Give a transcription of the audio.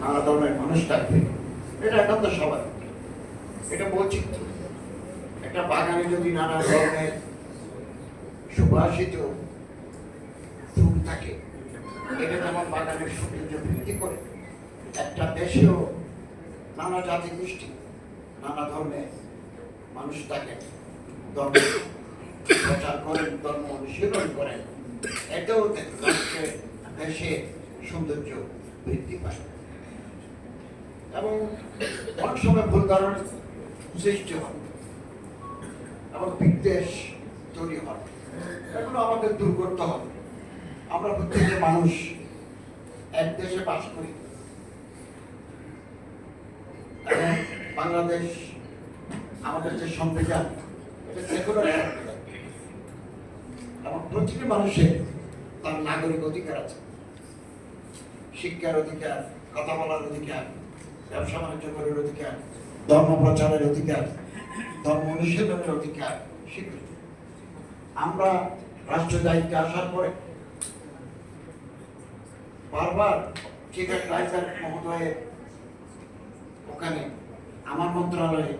নানা ধরনের মানুষ থাকবে, এটা একান্ত স্বাভাবিক, এটা বৈচিত্র্য। একটা বাগানে যদি নানা ধরনের সুবাসিত ফুল থাকে, এটা যেমন বাগানের সৌন্দর্য বৃদ্ধি করে, একটা দেশেও নানা জাতি গোষ্ঠী, নানা ধর্মের মানুষ থাকেন, ধর্ম প্রচার করেন, ধর্ম অনুশীলন করেন, এটাও রাষ্ট্রের দেশে সৌন্দর্য বৃদ্ধি পায় এবং অনেক সময় ভুল ধারণা সৃষ্টি হয় এবং বিদ্বেষ তৈরি হয়। এগুলো আমাদের দূর করতে হবে। আমরা প্রত্যেকটা মানুষ এক দেশে বাস করি এবং বাংলাদেশ আমাদের যে সংবিধান, এটা সেকুলার সংবিধান এবং প্রতিটি মানুষের তার নাগরিক অধিকার আছে, শিক্ষার অধিকার, কথা বলার অধিকার, ব্যবসা বাণিজ্য করার অধিকার, ধর্ম প্রচারের অধিকার, ধর্ম অনুশীলনের অধিকার স্বীকৃত। আমরা রাষ্ট্র দায়িত্বে আসার পরে বারবার চিফ অ্যাডভাইজার মহোদয়ের ওখানে আমার মন্ত্রণালয়ে